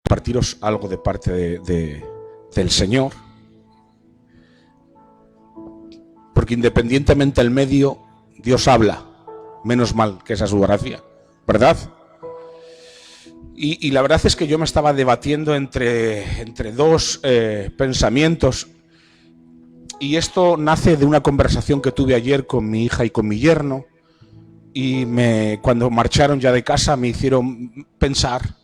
compartiros algo de parte del Señor, porque independientemente del medio, Dios habla. Menos mal que esa es su gracia, ¿verdad? Y la verdad es que yo me estaba debatiendo entre dos pensamientos, y esto nace de una conversación que tuve ayer con mi hija y con mi yerno, y cuando marcharon ya de casa me hicieron pensar.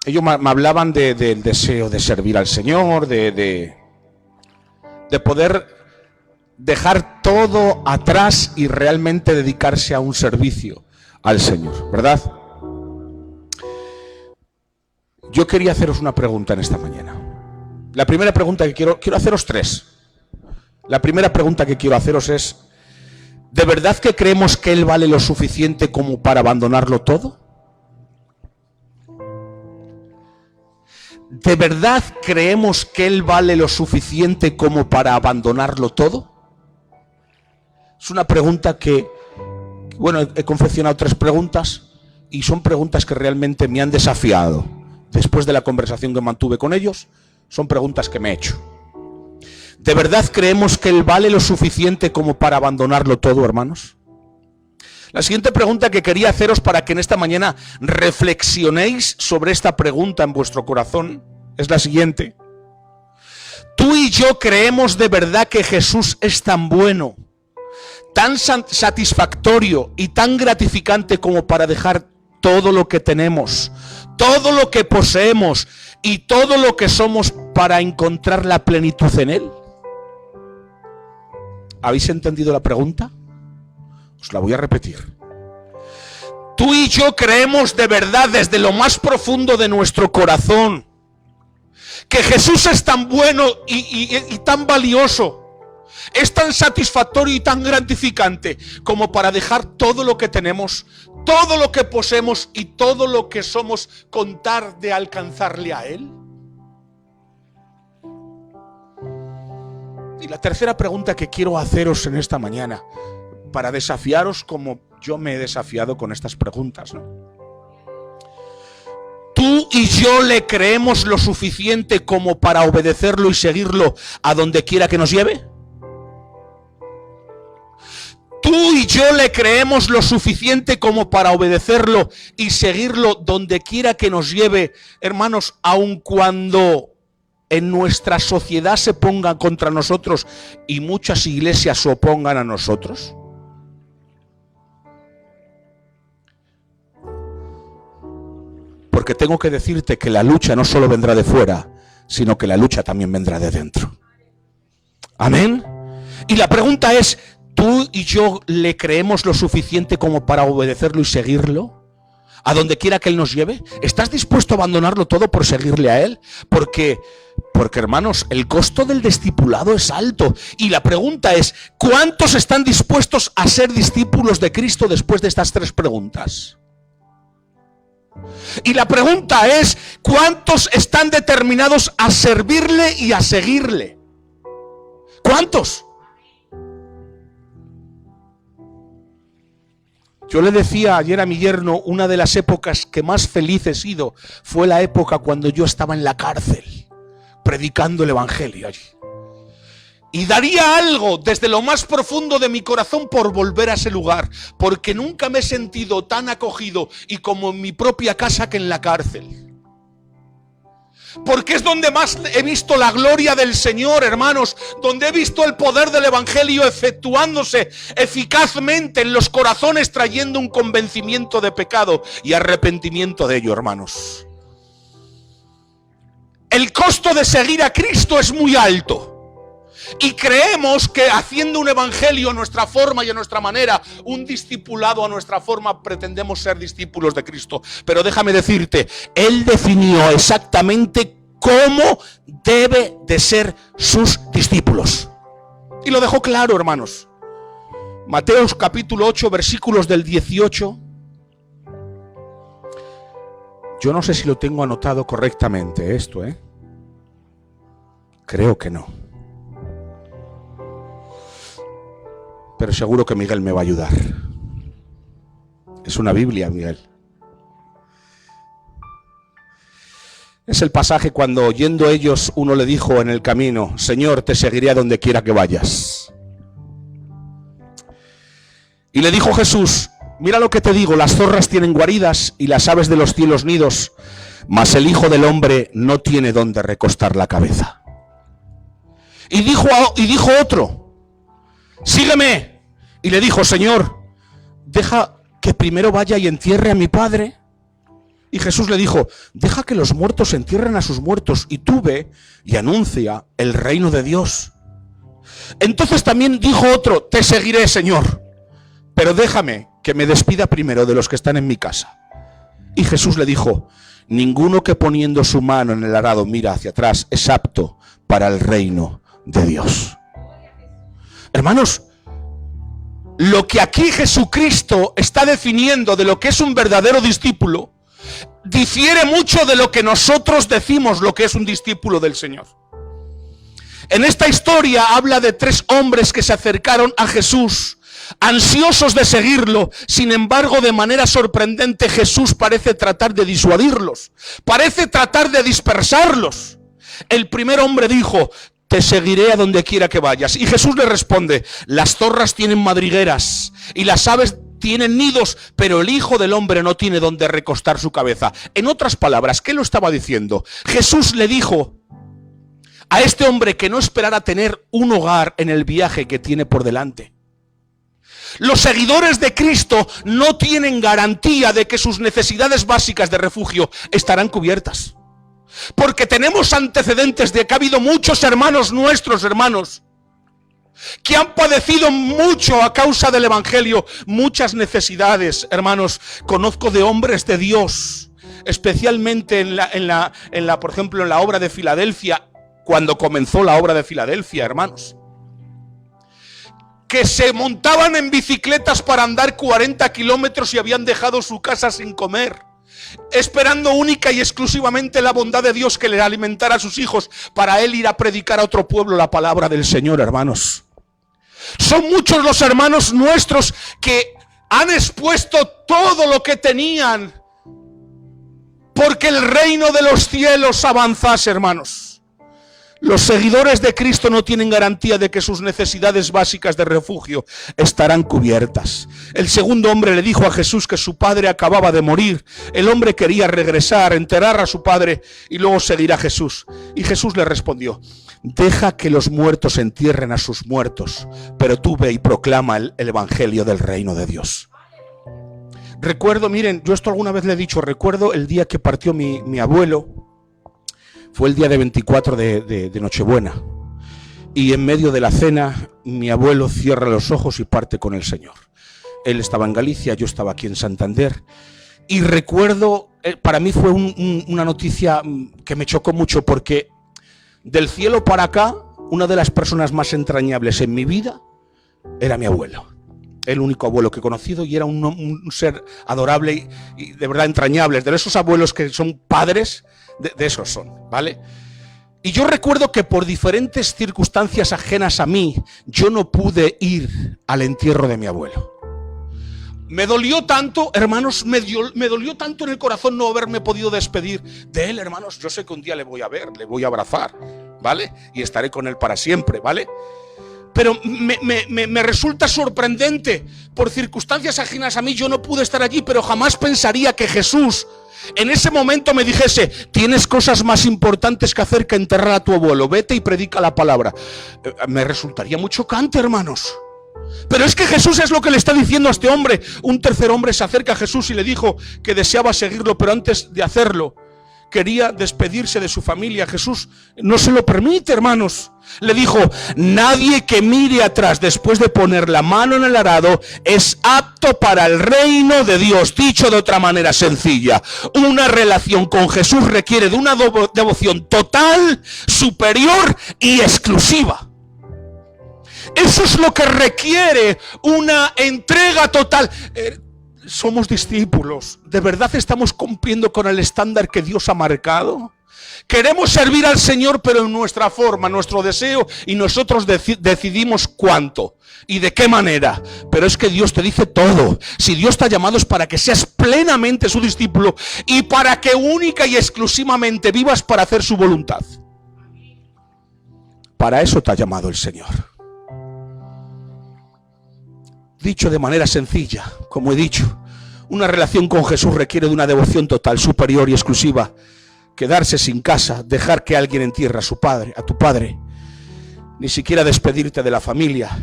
Ellos me hablaban del deseo de servir al Señor, de poder dejar todo atrás y realmente dedicarse a un servicio al Señor, ¿verdad? Yo quería haceros una pregunta en esta mañana. La primera pregunta que quiero haceros tres. La primera pregunta que quiero haceros es: ¿de verdad que creemos que Él vale lo suficiente como para abandonarlo todo? ¿De verdad creemos que Él vale lo suficiente como para abandonarlo todo? Es una pregunta que, bueno, he confeccionado tres preguntas y son preguntas que realmente me han desafiado. Después de la conversación que mantuve con ellos, son preguntas que me he hecho. ¿De verdad creemos que Él vale lo suficiente como para abandonarlo todo, hermanos? La siguiente pregunta que quería haceros para que en esta mañana reflexionéis sobre esta pregunta en vuestro corazón es la siguiente. ¿Tú y yo creemos de verdad que Jesús es tan bueno, tan satisfactorio y tan gratificante como para dejar todo lo que tenemos, todo lo que poseemos y todo lo que somos para encontrar la plenitud en Él? ¿Habéis entendido la pregunta? Os la voy a repetir. Tú y yo creemos de verdad desde lo más profundo de nuestro corazón que Jesús es tan bueno y tan valioso, es tan satisfactorio y tan gratificante como para dejar todo lo que tenemos, todo lo que poseemos y todo lo que somos con tal de alcanzarle a Él. Y la tercera pregunta que quiero haceros en esta mañana, para desafiaros como yo me he desafiado con estas preguntas, ¿no? ¿Tú y yo le creemos lo suficiente como para obedecerlo y seguirlo a donde quiera que nos lleve? ¿Tú y yo le creemos lo suficiente como para obedecerlo y seguirlo donde quiera que nos lleve, hermanos, aun cuando en nuestra sociedad se pongan contra nosotros y muchas iglesias se opongan a nosotros? Porque tengo que decirte que la lucha no solo vendrá de fuera, sino que la lucha también vendrá de dentro. Amén. Y la pregunta es: ¿tú y yo le creemos lo suficiente como para obedecerlo y seguirlo a donde quiera que Él nos lleve? ¿Estás dispuesto a abandonarlo todo por seguirle a Él? Porque hermanos, el costo del discipulado es alto. Y la pregunta es: ¿cuántos están dispuestos a ser discípulos de Cristo después de estas tres preguntas? Y la pregunta es: ¿cuántos están determinados a servirle y a seguirle? ¿Cuántos? Yo le decía ayer a mi yerno, una de las épocas que más feliz he sido fue la época cuando yo estaba en la cárcel, predicando el evangelio allí. Y daría algo desde lo más profundo de mi corazón por volver a ese lugar, porque nunca me he sentido tan acogido y como en mi propia casa que en la cárcel. Porque es donde más he visto la gloria del Señor, hermanos, donde he visto el poder del evangelio efectuándose eficazmente en los corazones, trayendo un convencimiento de pecado y arrepentimiento de ello, hermanos. El costo de seguir a Cristo es muy alto. Y creemos que haciendo un evangelio a nuestra forma y a nuestra manera, un discipulado a nuestra forma, pretendemos ser discípulos de Cristo. Pero déjame decirte, Él definió exactamente cómo debe de ser sus discípulos. Y lo dejó claro, hermanos. Mateo capítulo 8, versículos del 18. Yo no sé si lo tengo anotado correctamente esto, Creo que no. Pero seguro que Miguel me va a ayudar. Es una Biblia, Miguel. Es el pasaje cuando, yendo ellos, uno le dijo en el camino: Señor, te seguiré a donde quiera que vayas. Y le dijo Jesús: mira lo que te digo, las zorras tienen guaridas y las aves de los cielos nidos, mas el Hijo del Hombre no tiene donde recostar la cabeza. Y dijo otro: sígueme. Y le dijo: Señor, deja que primero vaya y entierre a mi padre. Y Jesús le dijo: deja que los muertos entierren a sus muertos, y tú ve y anuncia el reino de Dios. Entonces también dijo otro: te seguiré, Señor, pero déjame que me despida primero de los que están en mi casa. Y Jesús le dijo: ninguno que poniendo su mano en el arado mira hacia atrás es apto para el reino de Dios. Hermanos, lo que aquí Jesucristo está definiendo de lo que es un verdadero discípulo difiere mucho de lo que nosotros decimos lo que es un discípulo del Señor. En esta historia habla de 3 hombres que se acercaron a Jesús, ansiosos de seguirlo. Sin embargo, de manera sorprendente, Jesús parece tratar de disuadirlos, parece tratar de dispersarlos. El primer hombre dijo: te seguiré a donde quiera que vayas. Y Jesús le responde: las zorras tienen madrigueras y las aves tienen nidos, pero el Hijo del Hombre no tiene donde recostar su cabeza. En otras palabras, ¿qué lo estaba diciendo? Jesús le dijo a este hombre que no esperara tener un hogar en el viaje que tiene por delante. Los seguidores de Cristo no tienen garantía de que sus necesidades básicas de refugio estarán cubiertas. Porque tenemos antecedentes de que ha habido muchos hermanos nuestros, hermanos, que han padecido mucho a causa del Evangelio, muchas necesidades, hermanos. Conozco de hombres de Dios, especialmente por ejemplo, en la obra de Filadelfia, cuando comenzó la obra de Filadelfia, hermanos, que se montaban en bicicletas para andar 40 kilómetros y habían dejado su casa sin comer, esperando única y exclusivamente la bondad de Dios que le alimentara a sus hijos para él ir a predicar a otro pueblo la palabra del Señor, hermanos. Son muchos los hermanos nuestros que han expuesto todo lo que tenían porque el reino de los cielos avanzase, hermanos. Los seguidores de Cristo no tienen garantía de que sus necesidades básicas de refugio estarán cubiertas. El segundo hombre le dijo a Jesús que su padre acababa de morir. El hombre quería regresar, enterrar a su padre y luego seguir a Jesús. Y Jesús le respondió: deja que los muertos entierren a sus muertos, pero tú ve y proclama el evangelio del reino de Dios. Recuerdo, miren, yo esto alguna vez le he dicho, recuerdo el día que partió mi abuelo. Fue el día de 24 de Nochebuena. Y en medio de la cena, mi abuelo cierra los ojos y parte con el Señor. Él estaba en Galicia, yo estaba aquí en Santander. Y recuerdo, para mí fue una noticia que me chocó mucho, porque del cielo para acá, una de las personas más entrañables en mi vida era mi abuelo. El único abuelo que he conocido, y era un ser adorable y de verdad entrañable. De esos abuelos que son padres, de esos son, ¿vale? Y yo recuerdo que por diferentes circunstancias ajenas a mí, yo no pude ir al entierro de mi abuelo. Me dolió tanto, hermanos, me dolió tanto en el corazón no haberme podido despedir de él, hermanos. Yo sé que un día le voy a ver, le voy a abrazar, ¿vale? Y estaré con él para siempre, ¿vale? Pero me resulta sorprendente, por circunstancias ajenas a mí yo no pude estar allí, pero jamás pensaría que Jesús en ese momento me dijese: tienes cosas más importantes que hacer que enterrar a tu abuelo, vete y predica la palabra. Me resultaría muy chocante, hermanos. Pero es que Jesús es lo que le está diciendo a este hombre. Un tercer hombre se acerca a Jesús y le dijo que deseaba seguirlo, pero antes de hacerlo quería despedirse de su familia. Jesús no se lo permite, hermanos. Le dijo: nadie que mire atrás después de poner la mano en el arado es apto para el reino de Dios. Dicho de otra manera sencilla, una relación con Jesús requiere de una devoción total, superior y exclusiva. Eso es lo que requiere una entrega total. Somos discípulos. ¿De verdad estamos cumpliendo con el estándar que Dios ha marcado? Queremos servir al Señor, pero en nuestra forma, nuestro deseo, y nosotros decidimos cuánto y de qué manera. Pero es que Dios te dice todo. Si Dios te ha llamado es para que seas plenamente su discípulo y para que única y exclusivamente vivas para hacer su voluntad. Para eso te ha llamado el Señor. Dicho de manera sencilla, como he dicho, una relación con Jesús requiere de una devoción total, superior y exclusiva. Quedarse sin casa, dejar que alguien entierre a tu padre, ni siquiera despedirte de la familia.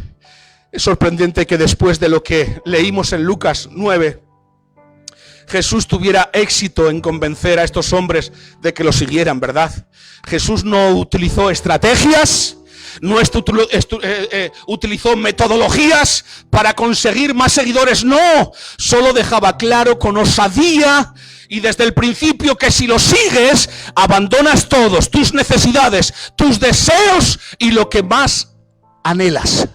Es sorprendente que después de lo que leímos en Lucas 9, Jesús tuviera éxito en convencer a estos hombres de que lo siguieran, ¿verdad? Jesús no utilizó estrategias, no utilizó metodologías para conseguir más seguidores, no, solo dejaba claro con osadía y desde el principio que si lo sigues, abandonas todos, tus necesidades, tus deseos y lo que más anhelas.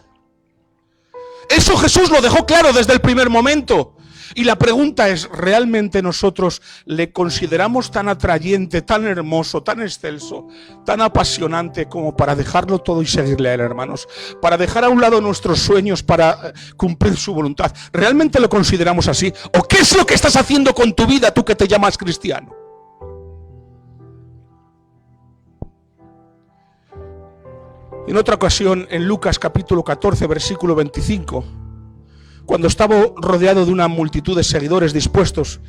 Eso Jesús lo dejó claro desde el primer momento. Y la pregunta es, ¿realmente nosotros le consideramos tan atrayente, tan hermoso, tan excelso, tan apasionante como para dejarlo todo y seguirle a él, hermanos? Para dejar a un lado nuestros sueños para cumplir su voluntad. ¿Realmente lo consideramos así? ¿O qué es lo que estás haciendo con tu vida, tú que te llamas cristiano? En otra ocasión, en Lucas capítulo 14, versículo 25, cuando estaba rodeado de una multitud de seguidores dispuestos,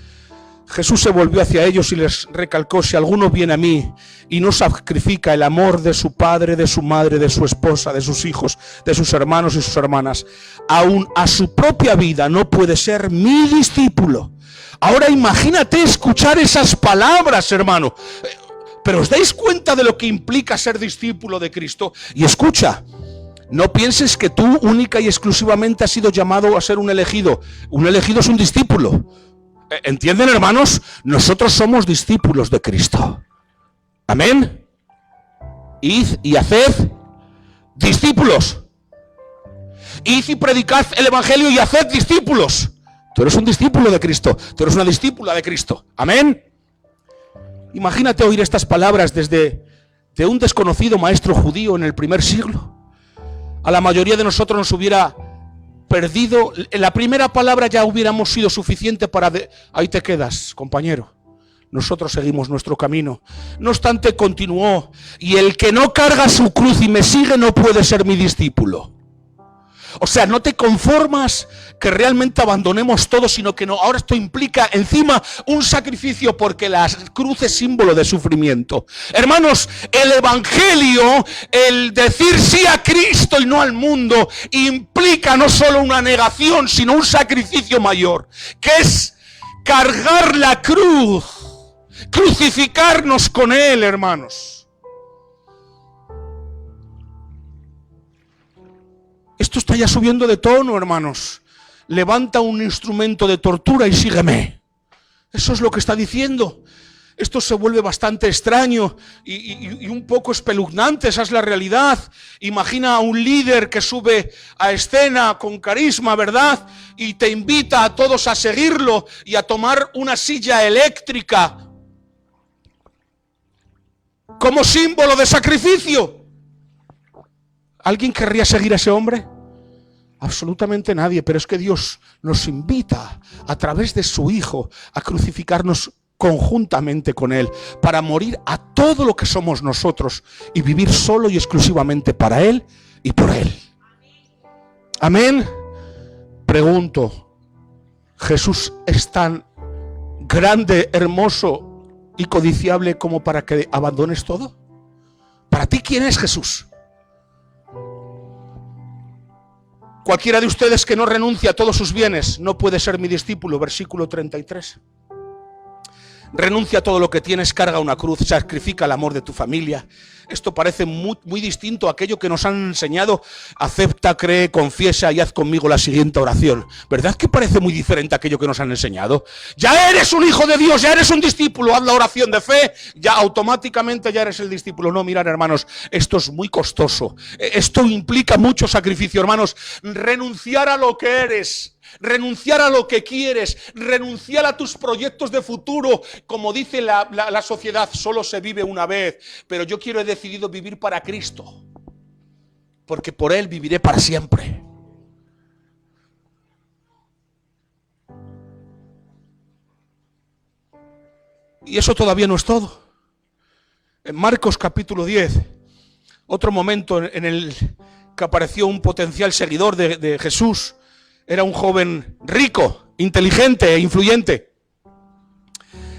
Jesús se volvió hacia ellos y les recalcó: si alguno viene a mí y no sacrifica el amor de su padre, de su madre, de su esposa, de sus hijos, de sus hermanos y sus hermanas, aún a su propia vida, no puede ser mi discípulo. Ahora imagínate escuchar esas palabras, hermano. Pero ¿os dais cuenta de lo que implica ser discípulo de Cristo? Y escucha, no pienses que tú única y exclusivamente has sido llamado a ser un elegido. Un elegido es un discípulo. ¿Entienden, hermanos? Nosotros somos discípulos de Cristo. Amén. Id y haced discípulos. Id y predicad el evangelio y haced discípulos. Tú eres un discípulo de Cristo. Tú eres una discípula de Cristo. Amén. Imagínate oír estas palabras de un desconocido maestro judío en el primer siglo. A la mayoría de nosotros nos hubiera perdido. En la primera palabra ya hubiéramos sido suficiente para... Ahí te quedas, compañero. Nosotros seguimos nuestro camino. No obstante, continuó. Y el que no carga su cruz y me sigue no puede ser mi discípulo. O sea, no te conformas que realmente abandonemos todo, sino que no. Ahora esto implica encima un sacrificio, porque la cruz es símbolo de sufrimiento. Hermanos, el evangelio, el decir sí a Cristo y no al mundo, implica no solo una negación, sino un sacrificio mayor, que es cargar la cruz, crucificarnos con Él, hermanos. Esto está ya subiendo de tono, hermanos. Levanta un instrumento de tortura y sígueme. Eso es lo que está diciendo. Esto se vuelve bastante extraño y un poco espeluznante, esa es la realidad. Imagina a un líder que sube a escena con carisma, ¿verdad? Y te invita a todos a seguirlo y a tomar una silla eléctrica como símbolo de sacrificio. ¿Alguien querría seguir a ese hombre? Absolutamente nadie, pero es que Dios nos invita a través de su Hijo a crucificarnos conjuntamente con Él, para morir a todo lo que somos nosotros y vivir solo y exclusivamente para Él y por Él. Amén. Pregunto, ¿Jesús es tan grande, hermoso y codiciable como para que abandones todo? ¿Para ti quién es Jesús? Cualquiera de ustedes que no renuncie a todos sus bienes no puede ser mi discípulo. Versículo 33. Renuncia a todo lo que tienes, carga una cruz, sacrifica el amor de tu familia. Esto parece muy distinto a aquello que nos han enseñado. Acepta, cree, confiesa y haz conmigo la siguiente oración. ¿Verdad que parece muy diferente a aquello que nos han enseñado? Ya eres un hijo de Dios, ya eres un discípulo, haz la oración de fe, ya automáticamente ya eres el discípulo. No, mirad, hermanos, esto es muy costoso. Esto implica mucho sacrificio, hermanos. Renunciar a lo que eres, renunciar a lo que quieres, renunciar a tus proyectos de futuro. Como dice la sociedad, solo se vive una vez, pero yo he decidido vivir para Cristo, porque por Él viviré para siempre. Y eso todavía no es todo. En Marcos capítulo 10, otro momento en el que apareció un potencial seguidor de Jesús. Era un joven rico, inteligente e influyente.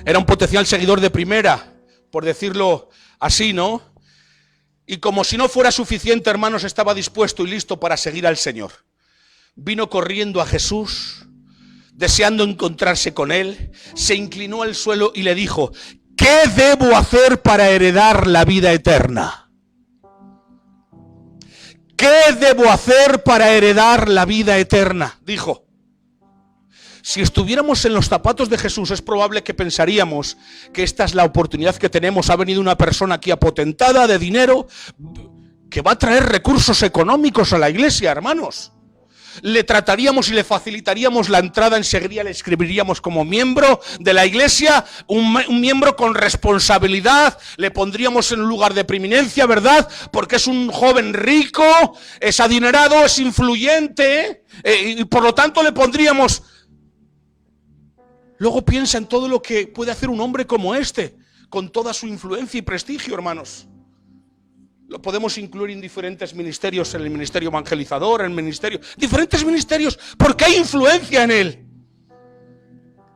Era un potencial seguidor de primera, por decirlo así, ¿no? Y como si no fuera suficiente, hermanos, estaba dispuesto y listo para seguir al Señor. Vino corriendo a Jesús, deseando encontrarse con Él, se inclinó al suelo y le dijo: ¿qué debo hacer para heredar la vida eterna? ¿Qué debo hacer para heredar la vida eterna? Dijo. Si estuviéramos en los zapatos de Jesús, es probable que pensaríamos que esta es la oportunidad que tenemos. Ha venido una persona aquí apotentada de dinero que va a traer recursos económicos a la iglesia, hermanos. Le trataríamos y le facilitaríamos la entrada, enseguida le escribiríamos como miembro de la iglesia, un miembro con responsabilidad, le pondríamos en un lugar de preeminencia, ¿verdad? Porque es un joven rico, es adinerado, es influyente, y por lo tanto le pondríamos. Luego piensa en todo lo que puede hacer un hombre como este, con toda su influencia y prestigio, hermanos. Lo podemos incluir en diferentes ministerios, en el ministerio evangelizador, en el ministerio, diferentes ministerios, porque hay influencia en él.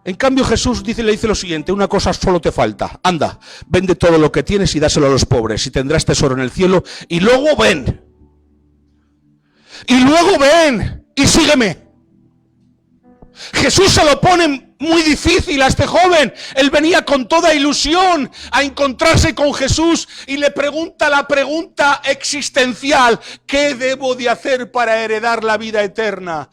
En cambio Jesús le dice lo siguiente: una cosa solo te falta, anda, vende todo lo que tienes y dáselo a los pobres y tendrás tesoro en el cielo, y luego ven y sígueme. Jesús se lo pone muy difícil a este joven. Él venía con toda ilusión a encontrarse con Jesús y le pregunta la pregunta existencial: ¿qué debo de hacer para heredar la vida eterna?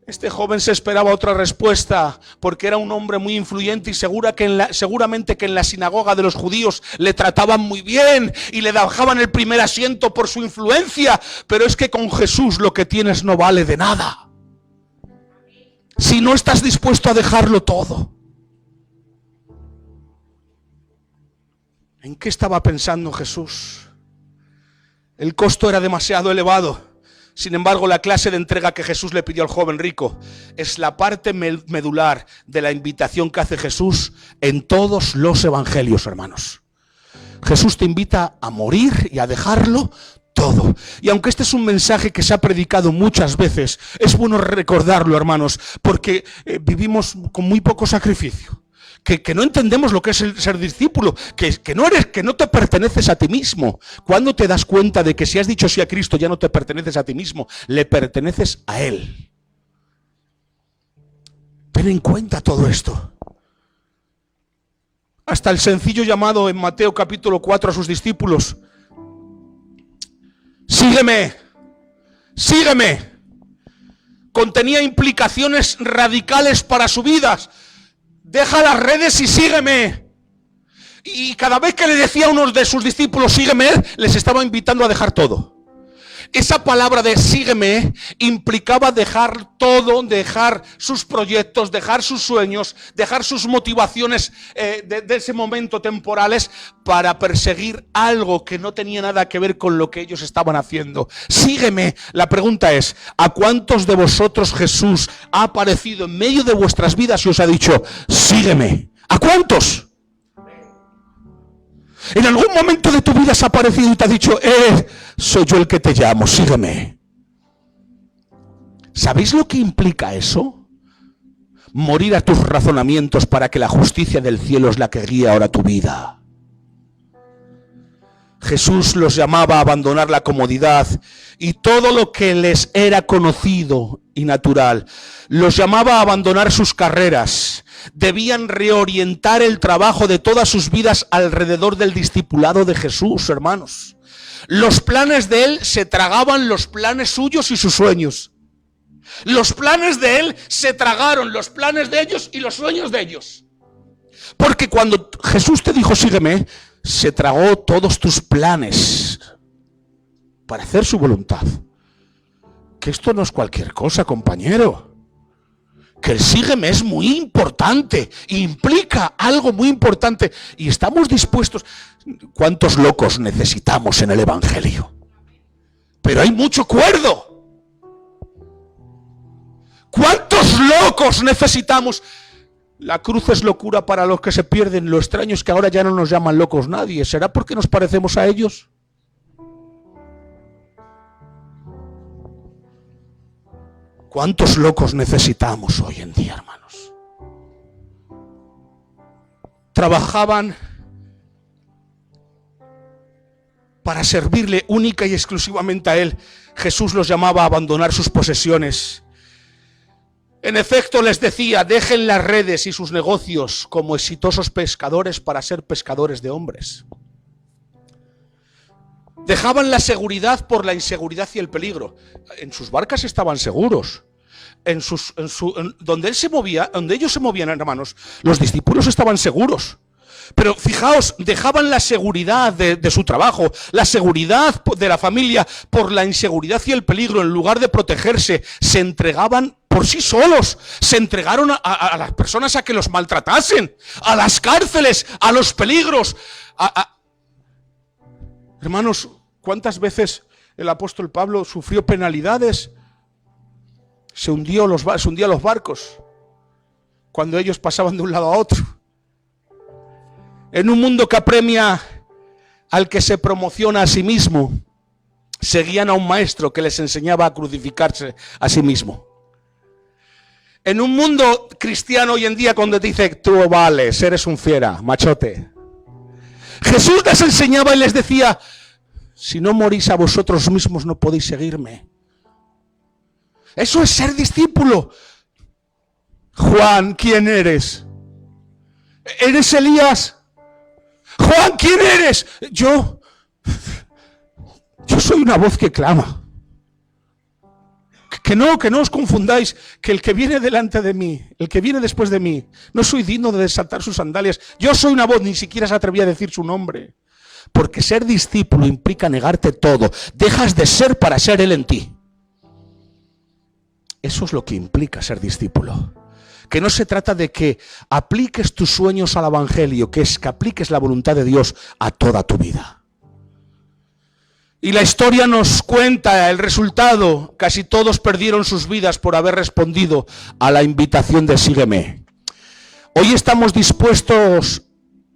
Este joven se esperaba otra respuesta, porque era un hombre muy influyente y seguramente que en la sinagoga de los judíos le trataban muy bien y le dejaban el primer asiento por su influencia. Pero es que con Jesús lo que tienes no vale de nada si no estás dispuesto a dejarlo todo. ¿En qué estaba pensando Jesús? El costo era demasiado elevado. Sin embargo, la clase de entrega que Jesús le pidió al joven rico es la parte medular de la invitación que hace Jesús en todos los evangelios, hermanos. Jesús te invita a morir y a dejarlo todo. Y aunque este es un mensaje que se ha predicado muchas veces, es bueno recordarlo, hermanos, porque vivimos con muy poco sacrificio. Que no entendemos lo que es el ser discípulo, que no te perteneces a ti mismo. ¿Cuándo te das cuenta de que si has dicho sí a Cristo ya no te perteneces a ti mismo, le perteneces a Él? Ten en cuenta todo esto. Hasta el sencillo llamado en Mateo capítulo 4 a sus discípulos: sígueme, sígueme, contenía implicaciones radicales para su vida. Deja las redes y sígueme. Y cada vez que le decía a uno de sus discípulos sígueme, les estaba invitando a dejar todo. Esa palabra de sígueme implicaba dejar todo, dejar sus proyectos, dejar sus sueños, dejar sus motivaciones de ese momento temporales para perseguir algo que no tenía nada que ver con lo que ellos estaban haciendo. Sígueme. La pregunta es: ¿a cuántos de vosotros Jesús ha aparecido en medio de vuestras vidas y os ha dicho sígueme? ¿A cuántos? En algún momento de tu vida has aparecido y te ha dicho soy yo el que te llamo, sígueme. ¿Sabéis lo que implica eso? Morir a tus razonamientos para que la justicia del cielo es la que guía ahora tu vida. Jesús los llamaba a abandonar la comodidad y todo lo que les era conocido y natural. Los llamaba a abandonar sus carreras. Debían reorientar el trabajo de todas sus vidas alrededor del discipulado de Jesús, hermanos. Los planes de Él se tragaban los planes suyos y sus sueños. Los planes de Él se tragaron los planes de ellos y los sueños de ellos. Porque cuando Jesús te dijo sígueme, se tragó todos tus planes para hacer su voluntad. Que esto no es cualquier cosa, compañero. que el sígueme es muy importante, implica algo muy importante y estamos dispuestos. ¿Cuántos locos necesitamos en el Evangelio? Pero hay mucho cuerdo. ¿Cuántos locos necesitamos? La cruz es locura para los que se pierden. Lo extraño es que ahora ya no nos llaman locos nadie. ¿Será porque nos parecemos a ellos? ¿Cuántos locos necesitamos hoy en día, hermanos? Trabajaban para servirle única y exclusivamente a Él. Jesús los llamaba a abandonar sus posesiones. En efecto, les decía, dejen las redes y sus negocios como exitosos pescadores para ser pescadores de hombres. Dejaban la seguridad por la inseguridad y el peligro. En sus barcas estaban seguros. Donde ellos se movían, hermanos, los discípulos estaban seguros. Pero fijaos, dejaban la seguridad de su trabajo, la seguridad de la familia por la inseguridad y el peligro. En lugar de protegerse, se entregaban por sí solos. Se entregaron a las personas a que los maltratasen, a las cárceles, a los peligros. Hermanos, ¿cuántas veces el apóstol Pablo sufrió penalidades? Se hundían los barcos cuando ellos pasaban de un lado a otro. En un mundo que apremia al que se promociona a sí mismo, seguían a un maestro que les enseñaba a crucificarse a sí mismo. En un mundo cristiano hoy en día, cuando te dice, tú vales, eres un fiera, machote. Jesús les enseñaba y les decía, si no morís a vosotros mismos no podéis seguirme. Eso es ser discípulo. Juan, ¿quién eres? ¿Eres Elías? Juan, ¿quién eres? Yo soy una voz que clama. Que no os confundáis, que el que viene delante de mí, el que viene después de mí, no soy digno de desatar sus sandalias. Yo soy una voz, ni siquiera se atrevía a decir su nombre. Porque ser discípulo implica negarte todo. Dejas de ser para ser Él en ti. Eso es lo que implica ser discípulo. Que no se trata de que apliques tus sueños al Evangelio, que es que apliques la voluntad de Dios a toda tu vida. Y la historia nos cuenta el resultado. Casi todos perdieron sus vidas por haber respondido a la invitación de sígueme. Hoy estamos dispuestos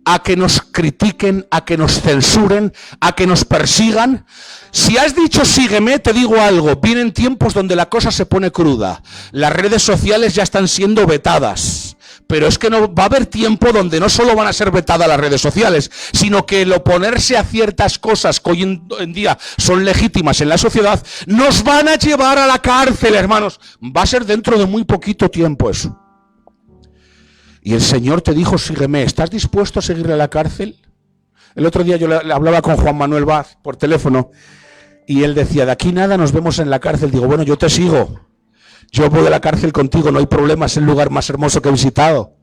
a que nos critiquen, a que nos censuren, a que nos persigan. Si has dicho sígueme, te digo algo, vienen tiempos donde la cosa se pone cruda. Las redes sociales ya están siendo vetadas. Pero es que no va a haber tiempo donde no solo van a ser vetadas las redes sociales, sino que el oponerse a ciertas cosas que hoy en día son legítimas en la sociedad, nos van a llevar a la cárcel, hermanos. Va a ser dentro de muy poquito tiempo eso. Y el Señor te dijo, sígueme. ¿Estás dispuesto a seguirle a la cárcel? El otro día yo le hablaba con Juan Manuel Vaz por teléfono y él decía, de aquí nada, nos vemos en la cárcel. Digo, bueno, yo te sigo. Yo voy a la cárcel contigo, no hay problema, es el lugar más hermoso que he visitado.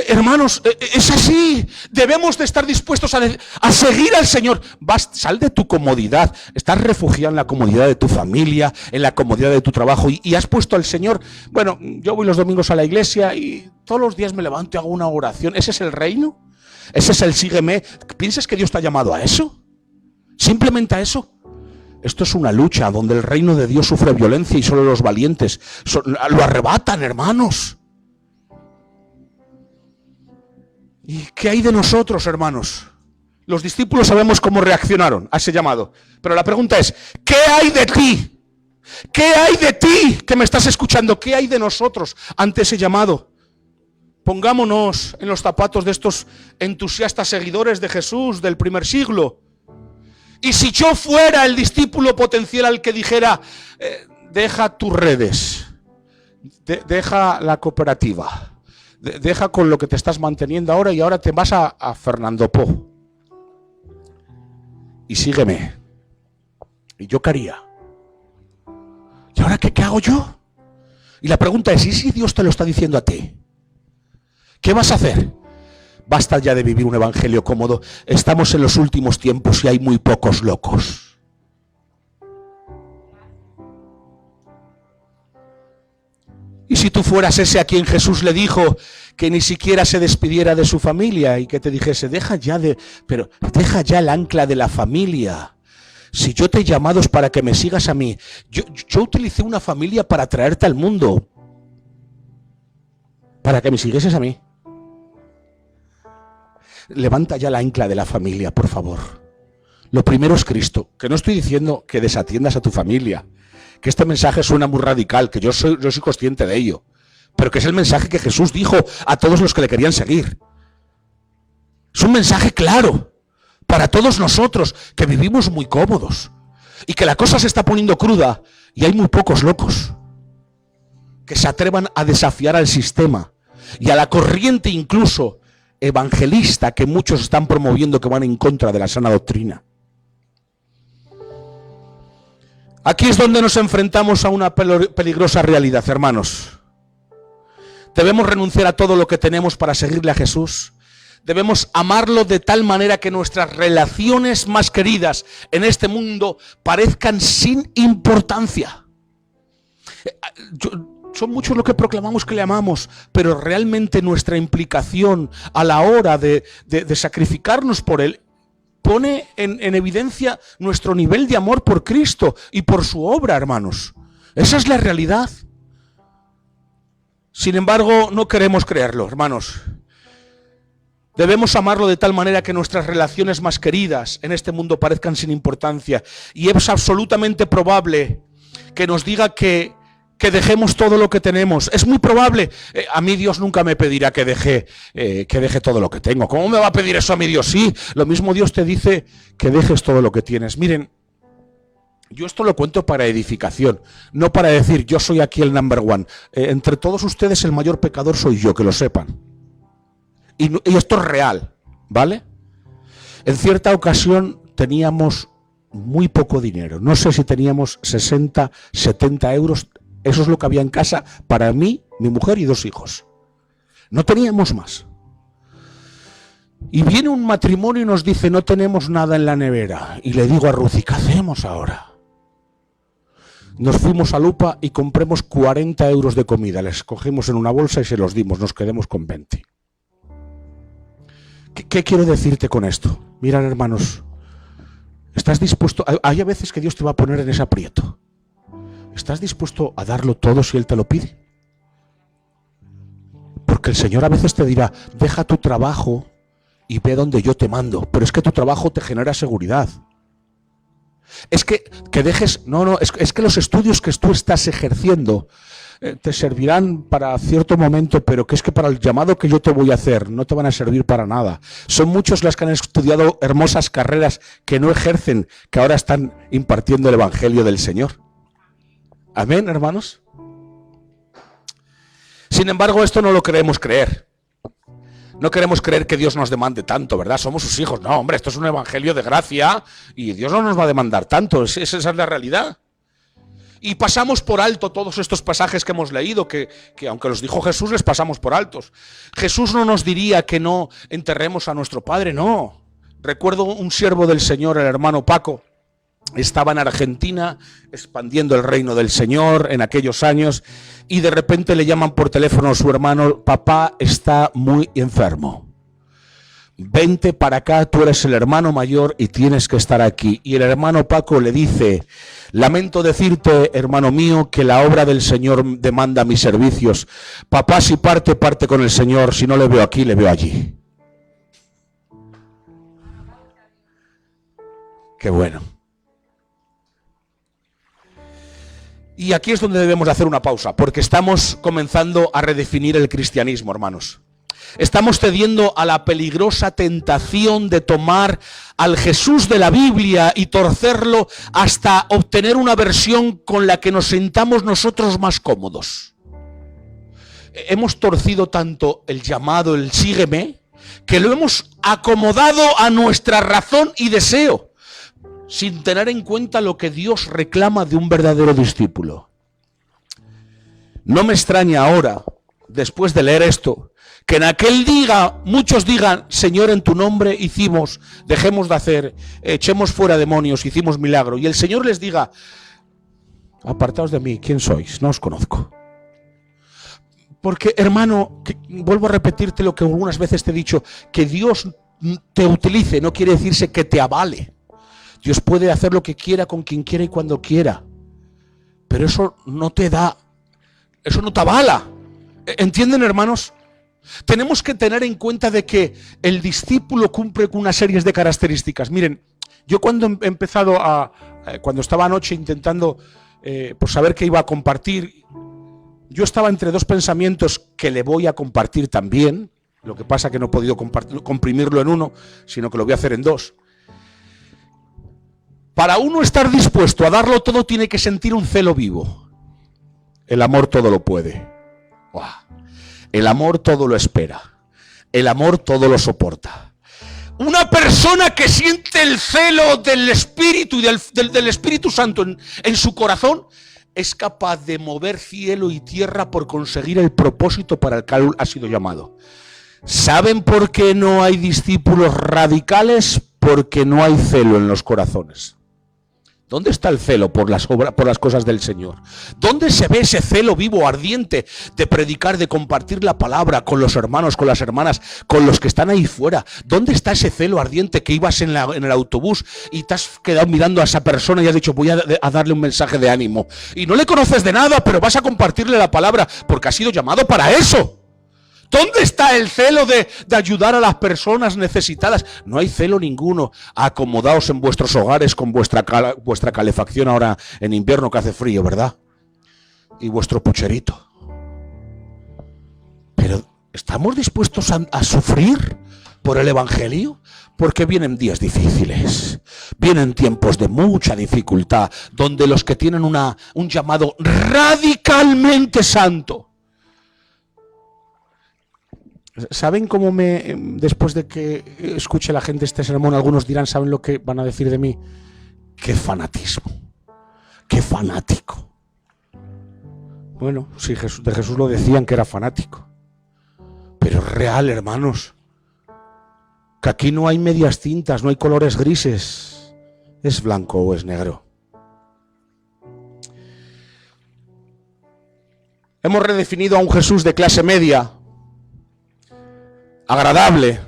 Hermanos, es así. Debemos de estar dispuestos a seguir al Señor. Sal de tu comodidad. Estás refugiado en la comodidad de tu familia, en la comodidad de tu trabajo y has puesto al Señor. Bueno, yo voy los domingos a la iglesia y todos los días me levanto y hago una oración. ¿Ese es el reino? ¿Ese es el sígueme? ¿Piensas que Dios te ha llamado a eso? ¿Simplemente a eso? Esto es una lucha donde el reino de Dios sufre violencia y solo los valientes lo arrebatan, hermanos. ¿Y qué hay de nosotros, hermanos? Los discípulos sabemos cómo reaccionaron a ese llamado. Pero la pregunta es, ¿qué hay de ti? ¿Qué hay de ti que me estás escuchando? ¿Qué hay de nosotros ante ese llamado? Pongámonos en los zapatos de estos entusiastas seguidores de Jesús del primer siglo. Y si yo fuera el discípulo potencial al que dijera, deja tus redes, deja la cooperativa, deja con lo que te estás manteniendo ahora y ahora te vas a Fernando Po y sígueme. ¿Y yo qué haría? ¿Y ahora qué hago yo? Y la pregunta es, ¿y si Dios te lo está diciendo a ti? ¿Qué vas a hacer? Basta ya de vivir un evangelio cómodo. Estamos en los últimos tiempos y hay muy pocos locos. Y si tú fueras ese a quien Jesús le dijo que ni siquiera se despidiera de su familia y que te dijese, deja ya el ancla de la familia. Si yo te he llamado es para que me sigas a mí. Yo utilicé una familia para traerte al mundo, para que me siguieses a mí. Levanta ya la ancla de la familia, por favor. Lo primero es Cristo, que no estoy diciendo que desatiendas a tu familia, que este mensaje suena muy radical, que yo soy consciente de ello, pero que es el mensaje que Jesús dijo a todos los que le querían seguir. Es un mensaje claro para todos nosotros que vivimos muy cómodos y que la cosa se está poniendo cruda y hay muy pocos locos que se atrevan a desafiar al sistema y a la corriente incluso evangelista que muchos están promoviendo, que van en contra de la sana doctrina. Aquí es donde nos enfrentamos a una peligrosa realidad, hermanos. Debemos renunciar a todo lo que tenemos para seguirle a Jesús. Debemos amarlo de tal manera que nuestras relaciones más queridas en este mundo parezcan sin importancia. Son muchos los que proclamamos que le amamos, pero realmente nuestra implicación a la hora de sacrificarnos por Él pone en evidencia nuestro nivel de amor por Cristo y por su obra, hermanos. Esa es la realidad. Sin embargo, no queremos creerlo, hermanos. Debemos amarlo de tal manera que nuestras relaciones más queridas en este mundo parezcan sin importancia. Y es absolutamente probable que nos diga que dejemos todo lo que tenemos. Es muy probable. A mí Dios nunca me pedirá que deje todo lo que tengo. ¿Cómo me va a pedir eso a mí Dios? Sí, lo mismo Dios te dice que dejes todo lo que tienes. Miren, yo esto lo cuento para edificación, no para decir yo soy aquí el number one. Entre todos ustedes el mayor pecador soy yo, que lo sepan. Y esto es real, ¿vale? En cierta ocasión teníamos muy poco dinero. No sé si teníamos 60, 70 euros. Eso es lo que había en casa para mí, mi mujer y 2 hijos. No teníamos más. Y viene un matrimonio y nos dice, no tenemos nada en la nevera. Y le digo a Ruth, ¿qué hacemos ahora? Nos fuimos a Lupa y compramos 40 euros de comida. Les cogimos en una bolsa y se los dimos. Nos quedamos con 20. ¿Qué quiero decirte con esto? Mirad, hermanos, ¿estás dispuesto? Hay a veces que Dios te va a poner en ese aprieto. ¿Estás dispuesto a darlo todo si Él te lo pide? Porque el Señor a veces te dirá, deja tu trabajo y ve donde yo te mando. Pero es que tu trabajo te genera seguridad. Es que dejes... Es que los estudios que tú estás ejerciendo te servirán para cierto momento, pero que es que para el llamado que yo te voy a hacer no te van a servir para nada. Son muchos los que han estudiado hermosas carreras que no ejercen, que ahora están impartiendo el Evangelio del Señor. Amén, hermanos. Sin embargo, esto no lo queremos creer. No queremos creer que Dios nos demande tanto, ¿verdad? Somos sus hijos. No, hombre, esto es un evangelio de gracia y Dios no nos va a demandar tanto. Esa es la realidad. Y pasamos por alto todos estos pasajes que hemos leído, que aunque los dijo Jesús, les pasamos por altos. Jesús no nos diría que no enterremos a nuestro padre, no. Recuerdo un siervo del Señor, el hermano Paco. Estaba en Argentina expandiendo el reino del Señor en aquellos años y de repente le llaman por teléfono a su hermano, papá está muy enfermo. Vente para acá, tú eres el hermano mayor y tienes que estar aquí. Y el hermano Paco le dice, lamento decirte, hermano mío, que la obra del Señor demanda mis servicios. Papá, si parte, parte con el Señor. Si no le veo aquí, le veo allí. Qué bueno. Y aquí es donde debemos hacer una pausa, porque estamos comenzando a redefinir el cristianismo, hermanos. Estamos cediendo a la peligrosa tentación de tomar al Jesús de la Biblia y torcerlo hasta obtener una versión con la que nos sintamos nosotros más cómodos. Hemos torcido tanto el llamado, el sígueme, que lo hemos acomodado a nuestra razón y deseo, sin tener en cuenta lo que Dios reclama de un verdadero discípulo. No me extraña ahora, después de leer esto, que en aquel día muchos digan, Señor, en tu nombre hicimos, dejemos de hacer, echemos fuera demonios, hicimos milagro. Y el Señor les diga, apartaos de mí, ¿quién sois? No os conozco. Porque, hermano, vuelvo a repetirte lo que algunas veces te he dicho, que Dios te utilice no quiere decirse que te avale. Dios puede hacer lo que quiera con quien quiera y cuando quiera. Pero eso no te da, eso no te avala. ¿Entienden, hermanos? Tenemos que tener en cuenta de que el discípulo cumple con una serie de características. Miren, yo cuando he empezado cuando estaba anoche intentando por saber qué iba a compartir, yo estaba entre dos pensamientos que le voy a compartir también. Lo que pasa que no he podido comprimirlo en uno, sino que lo voy a hacer en dos. Para uno estar dispuesto a darlo todo, tiene que sentir un celo vivo. El amor todo lo puede. ¡Wow! El amor todo lo espera. El amor todo lo soporta. Una persona que siente el celo del Espíritu y del Espíritu Santo en su corazón es capaz de mover cielo y tierra por conseguir el propósito para el cual ha sido llamado. ¿Saben por qué no hay discípulos radicales? Porque no hay celo en los corazones. ¿Dónde está el celo por las cosas del Señor? ¿Dónde se ve ese celo vivo, ardiente de predicar, de compartir la palabra con los hermanos, con las hermanas, con los que están ahí fuera? ¿Dónde está ese celo ardiente que ibas en el autobús y te has quedado mirando a esa persona y has dicho voy a darle un mensaje de ánimo? Y no le conoces de nada, pero vas a compartirle la palabra porque has sido llamado para eso. ¿Dónde está el celo de ayudar a las personas necesitadas? No hay celo ninguno. Acomodaos en vuestros hogares con vuestra calefacción ahora en invierno que hace frío, ¿verdad? Y vuestro pucherito. Pero ¿estamos dispuestos a sufrir por el Evangelio? Porque vienen días difíciles, vienen tiempos de mucha dificultad, donde los que tienen un llamado radicalmente santo, ¿saben cómo después de que escuche la gente este sermón, algunos dirán, ¿saben lo que van a decir de mí? ¡Qué fanatismo! ¡Qué fanático! Bueno, sí, de Jesús lo decían que era fanático. Pero es real, hermanos. Que aquí no hay medias tintas, no hay colores grises. Es blanco o es negro. Hemos redefinido a un Jesús de clase media, agradable,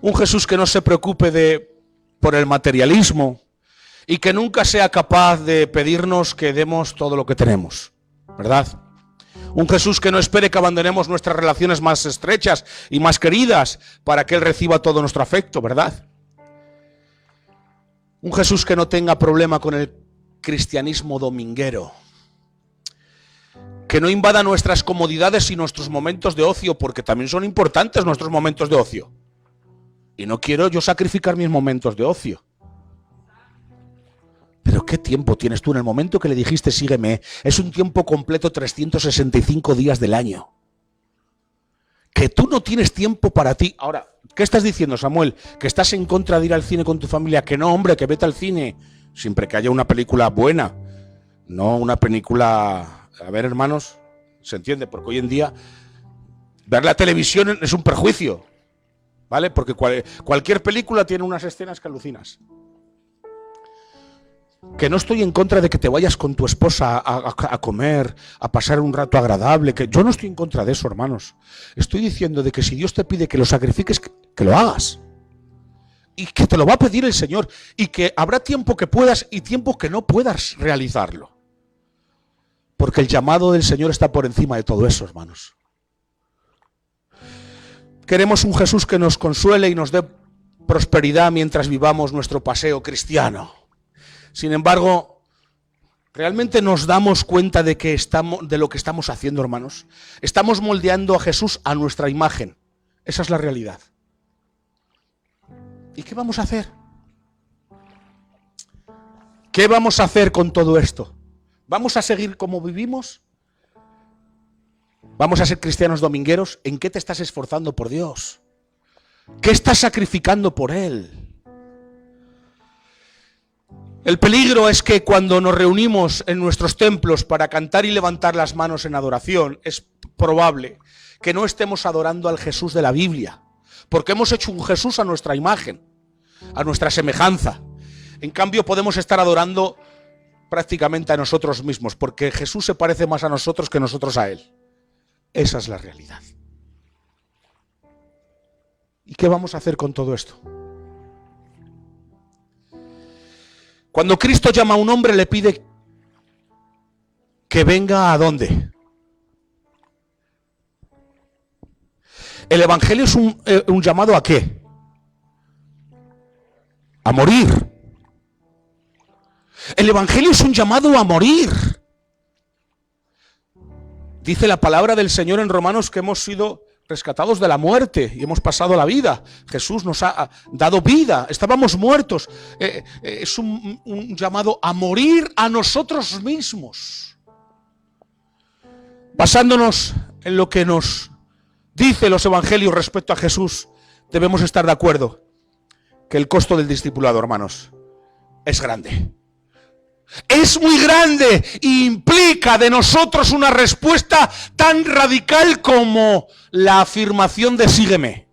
un Jesús que no se preocupe por el materialismo y que nunca sea capaz de pedirnos que demos todo lo que tenemos, ¿verdad? Un Jesús que no espere que abandonemos nuestras relaciones más estrechas y más queridas para que Él reciba todo nuestro afecto, ¿verdad? Un Jesús que no tenga problema con el cristianismo dominguero, que no invada nuestras comodidades y nuestros momentos de ocio, porque también son importantes nuestros momentos de ocio. Y no quiero yo sacrificar mis momentos de ocio. Pero ¿qué tiempo tienes tú en el momento que le dijiste sígueme? Es un tiempo completo, 365 días del año. Que tú no tienes tiempo para ti. Ahora, ¿qué estás diciendo, Samuel? ¿Que estás en contra de ir al cine con tu familia? Que no, hombre, que vete al cine. Siempre que haya una película buena. No una película... A ver, hermanos, se entiende, porque hoy en día ver la televisión es un perjuicio, ¿vale? Porque cualquier película tiene unas escenas que alucinas. Que no estoy en contra de que te vayas con tu esposa a comer, a pasar un rato agradable, que yo no estoy en contra de eso, hermanos. Estoy diciendo de que si Dios te pide que lo sacrifiques, que lo hagas. Y que te lo va a pedir el Señor. Y que habrá tiempo que puedas y tiempo que no puedas realizarlo. Porque el llamado del Señor está por encima de todo eso, hermanos. Queremos un Jesús que nos consuele y nos dé prosperidad mientras vivamos nuestro paseo cristiano. Sin embargo, ¿realmente nos damos cuenta de lo que estamos haciendo, hermanos? Estamos moldeando a Jesús a nuestra imagen. Esa es la realidad. ¿Y qué vamos a hacer? ¿Qué vamos a hacer con todo esto? ¿Vamos a seguir como vivimos? ¿Vamos a ser cristianos domingueros? ¿En qué te estás esforzando por Dios? ¿Qué estás sacrificando por Él? El peligro es que cuando nos reunimos en nuestros templos para cantar y levantar las manos en adoración, es probable que no estemos adorando al Jesús de la Biblia, porque hemos hecho un Jesús a nuestra imagen, a nuestra semejanza. En cambio, podemos estar adorando prácticamente a nosotros mismos, porque Jesús se parece más a nosotros que nosotros a Él. Esa es la realidad. ¿Y qué vamos a hacer con todo esto? Cuando Cristo llama a un hombre, le pide que venga ¿a dónde? El Evangelio es un llamado ¿a qué? A morir. El Evangelio es un llamado a morir. Dice la palabra del Señor en Romanos que hemos sido rescatados de la muerte y hemos pasado la vida. Jesús nos ha dado vida, estábamos muertos. Es un llamado a morir a nosotros mismos. Basándonos en lo que nos dicen los evangelios respecto a Jesús, debemos estar de acuerdo que el costo del discipulado, hermanos, es grande. Es muy grande e implica de nosotros una respuesta tan radical como la afirmación de sígueme.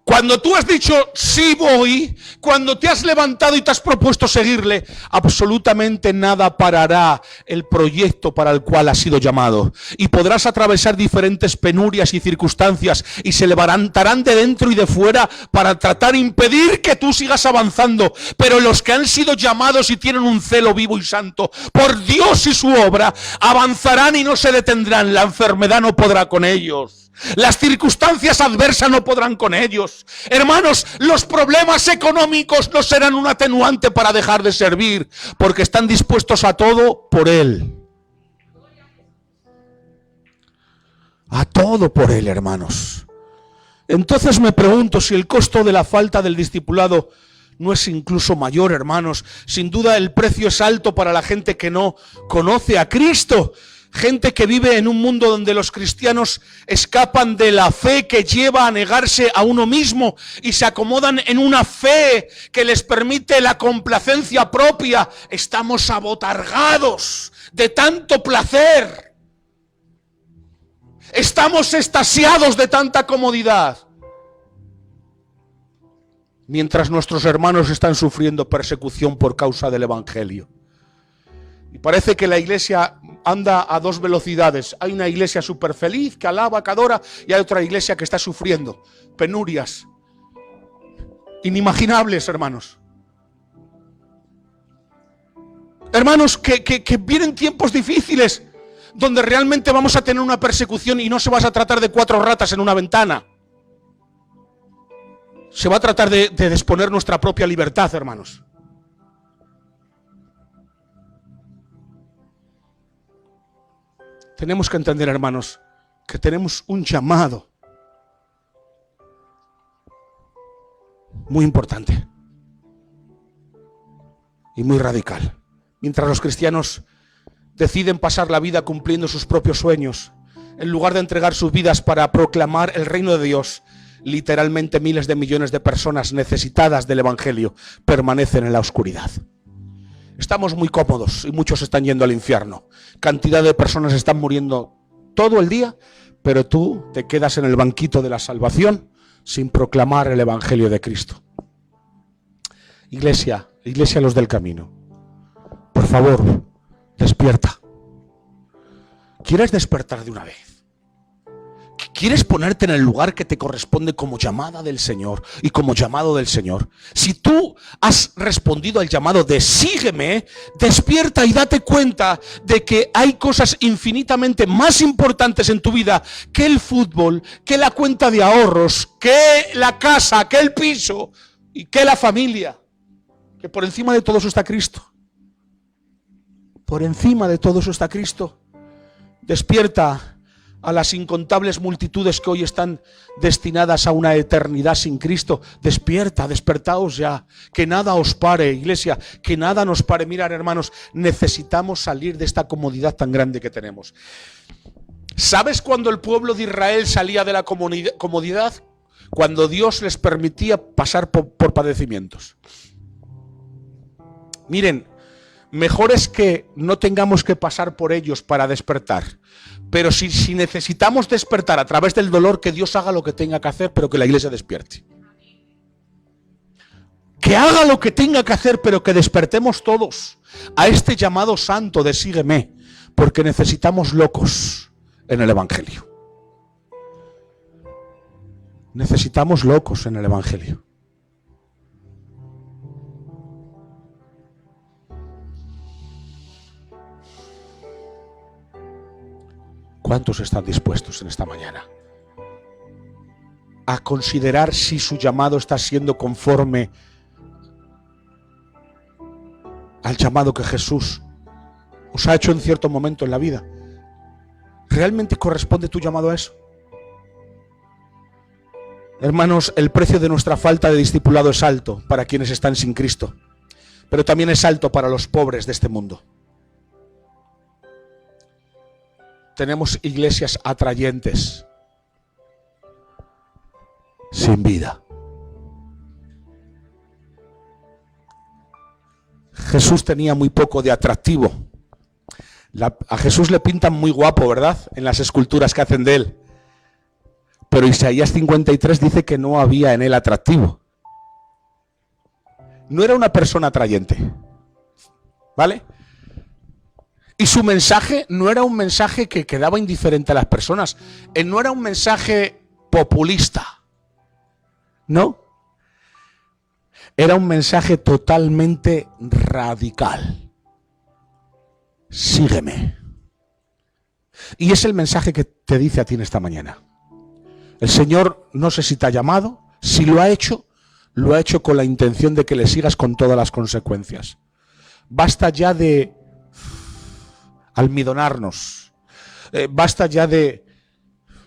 Cuando tú has dicho sí voy, cuando te has levantado y te has propuesto seguirle, absolutamente nada parará el proyecto para el cual has sido llamado. Y podrás atravesar diferentes penurias y circunstancias y se levantarán de dentro y de fuera para tratar de impedir que tú sigas avanzando. Pero los que han sido llamados y tienen un celo vivo y santo por Dios y su obra, avanzarán y no se detendrán. La enfermedad no podrá con ellos. Las circunstancias adversas no podrán con ellos. Hermanos, los problemas económicos no serán un atenuante para dejar de servir, porque están dispuestos a todo por Él. A todo por Él, hermanos. Entonces me pregunto si el costo de la falta del discipulado no es incluso mayor, hermanos. Sin duda el precio es alto para la gente que no conoce a Cristo. Gente que vive en un mundo donde los cristianos escapan de la fe que lleva a negarse a uno mismo y se acomodan en una fe que les permite la complacencia propia. Estamos abotargados de tanto placer. Estamos extasiados de tanta comodidad. Mientras nuestros hermanos están sufriendo persecución por causa del Evangelio. Y parece que la iglesia anda a dos velocidades. Hay una iglesia súper feliz, que alaba, que adora, y hay otra iglesia que está sufriendo penurias inimaginables, hermanos. Hermanos, que vienen tiempos difíciles, donde realmente vamos a tener una persecución y no se va a tratar de 4 ratas en una ventana. Se va a tratar de exponer nuestra propia libertad, hermanos. Tenemos que entender, hermanos, que tenemos un llamado muy importante y muy radical. Mientras los cristianos deciden pasar la vida cumpliendo sus propios sueños, en lugar de entregar sus vidas para proclamar el reino de Dios, literalmente miles de millones de personas necesitadas del Evangelio permanecen en la oscuridad. Estamos muy cómodos y muchos están yendo al infierno. Cantidad de personas están muriendo todo el día, pero tú te quedas en el banquito de la salvación sin proclamar el Evangelio de Cristo. Iglesia los del camino, por favor, despierta. ¿Quieres despertar de una vez? ¿Quieres ponerte en el lugar que te corresponde como llamada del Señor y como llamado del Señor? Si tú has respondido al llamado de sígueme, despierta y date cuenta de que hay cosas infinitamente más importantes en tu vida que el fútbol, que la cuenta de ahorros, que la casa, que el piso y que la familia. Que por encima de todo eso está Cristo. Por encima de todo eso está Cristo. Despierta a las incontables multitudes que hoy están destinadas a una eternidad sin Cristo. Despierta, despertaos ya, que nada os pare, iglesia, que nada nos pare. Mirad, hermanos, necesitamos salir de esta comodidad tan grande que tenemos. ¿Sabes cuándo el pueblo de Israel salía de la comodidad? Cuando Dios les permitía pasar por padecimientos. Miren, mejor es que no tengamos que pasar por ellos para despertar. Pero si necesitamos despertar a través del dolor, que Dios haga lo que tenga que hacer, pero que la iglesia despierte. Que haga lo que tenga que hacer, pero que despertemos todos. a este llamado santo de sígueme, porque necesitamos locos en el Evangelio. Necesitamos locos en el Evangelio. ¿Cuántos están dispuestos en esta mañana a considerar si su llamado está siendo conforme al llamado que Jesús os ha hecho en cierto momento en la vida? ¿Realmente corresponde tu llamado a eso? Hermanos, el precio de nuestra falta de discipulado es alto para quienes están sin Cristo, pero también es alto para los pobres de este mundo. Tenemos iglesias atrayentes, sin vida. Jesús tenía muy poco de atractivo. A Jesús le pintan muy guapo, ¿verdad? En las esculturas que hacen de él. Pero Isaías 53 dice que no había en él atractivo. No era una persona atrayente, ¿vale? Y su mensaje no era un mensaje que quedaba indiferente a las personas. No era un mensaje populista. No. Era un mensaje totalmente radical. Sígueme. Y es el mensaje que te dice a ti en esta mañana. El Señor no sé si te ha llamado, si lo ha hecho con la intención de que le sigas con todas las consecuencias. Basta ya de almidonarnos. Basta ya de,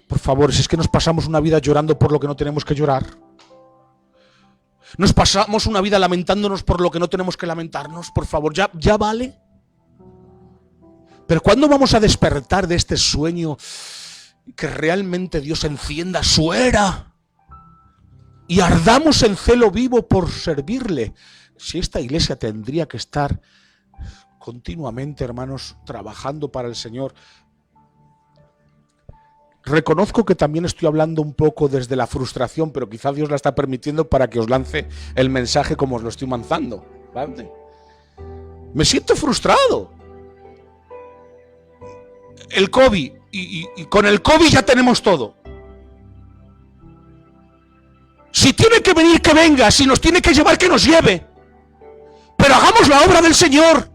por favor, si es que nos pasamos una vida llorando por lo que no tenemos que llorar. Nos pasamos una vida lamentándonos por lo que no tenemos que lamentarnos. Por favor, ya vale. Pero ¿cuándo vamos a despertar de este sueño que realmente Dios encienda su era y ardamos en celo vivo por servirle? Si esta iglesia tendría que estar continuamente, hermanos, trabajando para el Señor. Reconozco que también estoy hablando un poco desde la frustración, pero quizá Dios la está permitiendo para que os lance el mensaje como os lo estoy lanzando, ¿vale? Me siento frustrado. El COVID, y con el COVID ya tenemos todo. Si tiene que venir, que venga. Si nos tiene que llevar, que nos lleve. Pero hagamos la obra del Señor.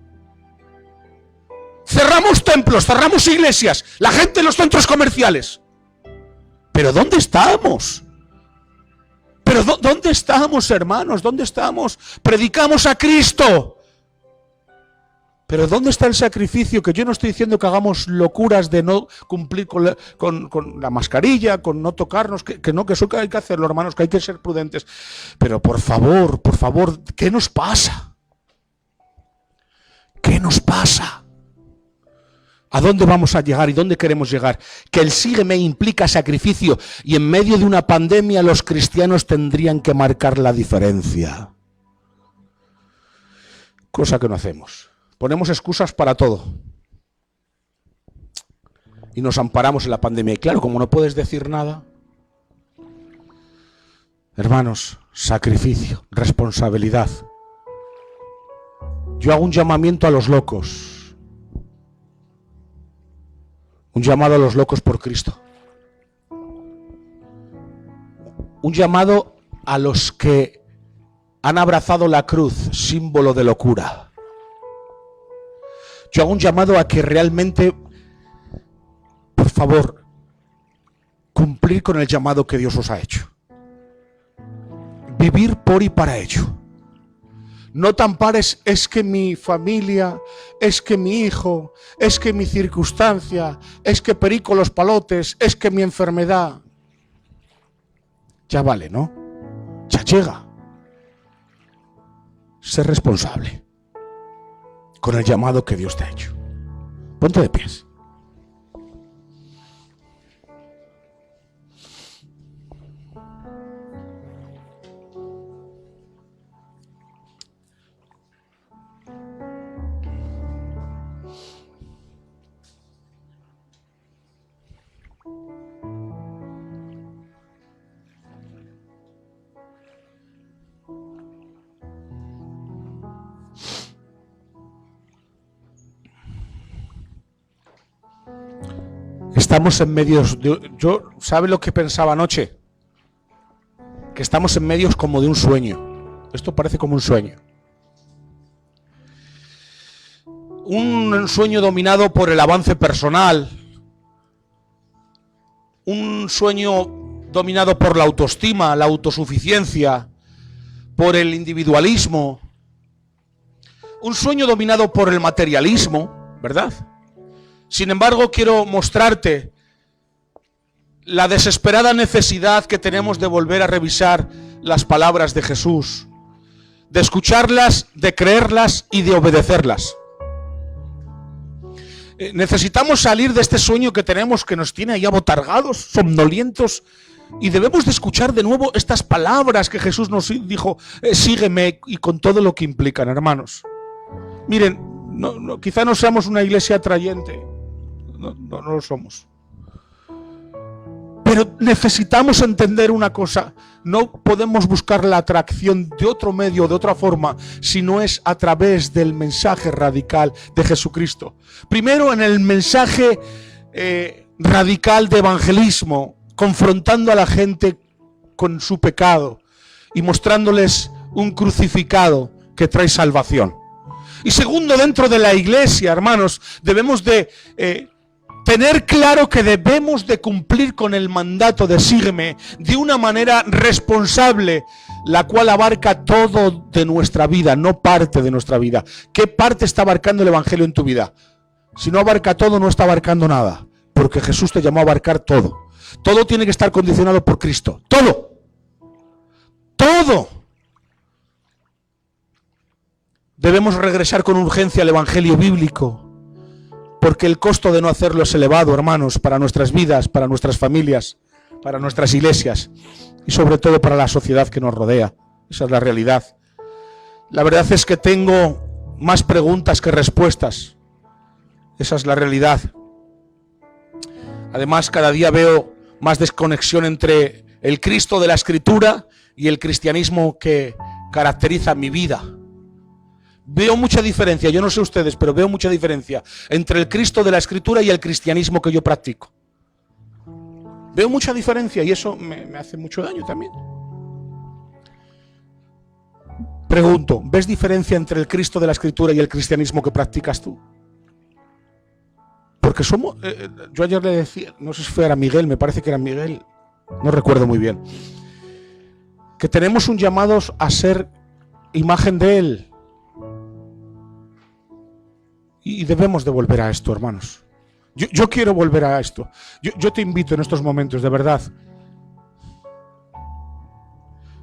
Cerramos templos, cerramos iglesias, la gente en los centros comerciales. ¿Pero dónde estamos? ¿Pero dónde estamos, hermanos? ¿Dónde estamos? Predicamos a Cristo. Pero ¿dónde está el sacrificio? Que yo no estoy diciendo que hagamos locuras de no cumplir con la mascarilla, con no tocarnos, que no, que eso hay que hacerlo, hermanos, que hay que ser prudentes. Pero por favor, ¿qué nos pasa? ¿Qué nos pasa? ¿A dónde vamos a llegar y dónde queremos llegar? Que el sígueme implica sacrificio y en medio de una pandemia los cristianos tendrían que marcar la diferencia. Cosa que no hacemos. Ponemos excusas para todo. Y nos amparamos en la pandemia. Y claro, como no puedes decir nada, hermanos, sacrificio, responsabilidad. Yo hago un llamamiento a los locos. Un llamado a los locos por Cristo. Un llamado a los que han abrazado la cruz, símbolo de locura. Yo hago un llamado a que realmente, por favor, cumplir con el llamado que Dios os ha hecho. Vivir por y para ello. No te ampares, es que mi familia, es que mi hijo, es que mi circunstancia, es que perico los palotes, es que mi enfermedad. Ya vale, ¿no? Ya llega. Sé responsable con el llamado que Dios te ha hecho. Ponte de pies. estamos en medio ¿sabe lo que pensaba anoche? Que estamos en medio como de un sueño. Esto parece como un sueño. Un sueño dominado por el avance personal. Un sueño dominado por la autoestima, la autosuficiencia, por el individualismo. Un sueño dominado por el materialismo, ¿verdad? Sin embargo, quiero mostrarte la desesperada necesidad que tenemos de volver a revisar las palabras de Jesús, de escucharlas, de creerlas y de obedecerlas. Necesitamos salir de este sueño que tenemos, que nos tiene ahí abotargados, somnolientos, y debemos de escuchar de nuevo estas palabras que Jesús nos dijo, sígueme, y con todo lo que implican, hermanos. Miren, quizá no seamos una iglesia atrayente, no lo somos. Pero necesitamos entender una cosa, no podemos buscar la atracción de otro medio, de otra forma, si no es a través del mensaje radical de Jesucristo. Primero en el mensaje radical de evangelismo, confrontando a la gente con su pecado y mostrándoles un crucificado que trae salvación. Y segundo, dentro de la iglesia, hermanos, debemos de tener claro que debemos de cumplir con el mandato de sígueme de una manera responsable, la cual abarca todo de nuestra vida, no parte de nuestra vida. ¿Qué parte está abarcando el evangelio en tu vida? Si no abarca todo, no está abarcando nada, porque Jesús te llamó a abarcar todo. Todo tiene que estar condicionado por Cristo. Todo. Todo. Debemos regresar con urgencia al evangelio bíblico, porque el costo de no hacerlo es elevado, hermanos, para nuestras vidas, para nuestras familias, para nuestras iglesias y sobre todo para la sociedad que nos rodea. Esa es la realidad. La verdad es que tengo más preguntas que respuestas. Esa es la realidad. Además, cada día veo más desconexión entre el Cristo de la Escritura y el cristianismo que caracteriza mi vida. Veo mucha diferencia, yo no sé ustedes, pero veo mucha diferencia entre el Cristo de la Escritura y el cristianismo que yo practico. Veo mucha diferencia y eso me hace mucho daño también. Pregunto, ¿ves diferencia entre el Cristo de la Escritura y el cristianismo que practicas tú? Porque somos, yo ayer le decía, no sé si fue a Miguel, me parece que era Miguel, no recuerdo muy bien, que tenemos un llamado a ser imagen de Él. Y debemos de volver a esto, hermanos. Yo quiero volver a esto. Yo te invito en estos momentos, de verdad.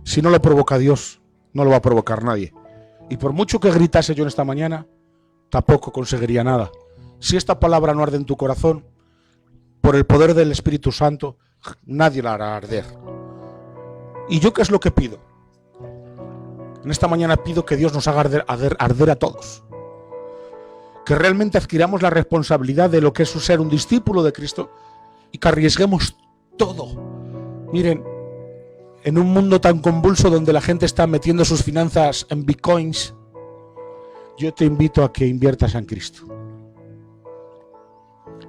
Si no lo provoca Dios, no lo va a provocar nadie. Y por mucho que gritase yo en esta mañana, tampoco conseguiría nada. Si esta palabra no arde en tu corazón, por el poder del Espíritu Santo, nadie la hará arder. ¿Y yo qué es lo que pido? En esta mañana pido que Dios nos haga arder a todos. Que realmente adquiramos la responsabilidad de lo que es ser un discípulo de Cristo y que arriesguemos todo. Miren, en un mundo tan convulso donde la gente está metiendo sus finanzas en bitcoins, yo te invito a que inviertas en Cristo.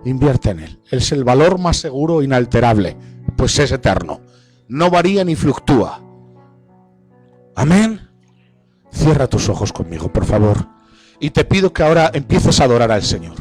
Invierte en Él. Él es el valor más seguro e inalterable, pues es eterno. No varía ni fluctúa. Amén. Cierra tus ojos conmigo, por favor. Y te pido que ahora empieces a adorar al Señor.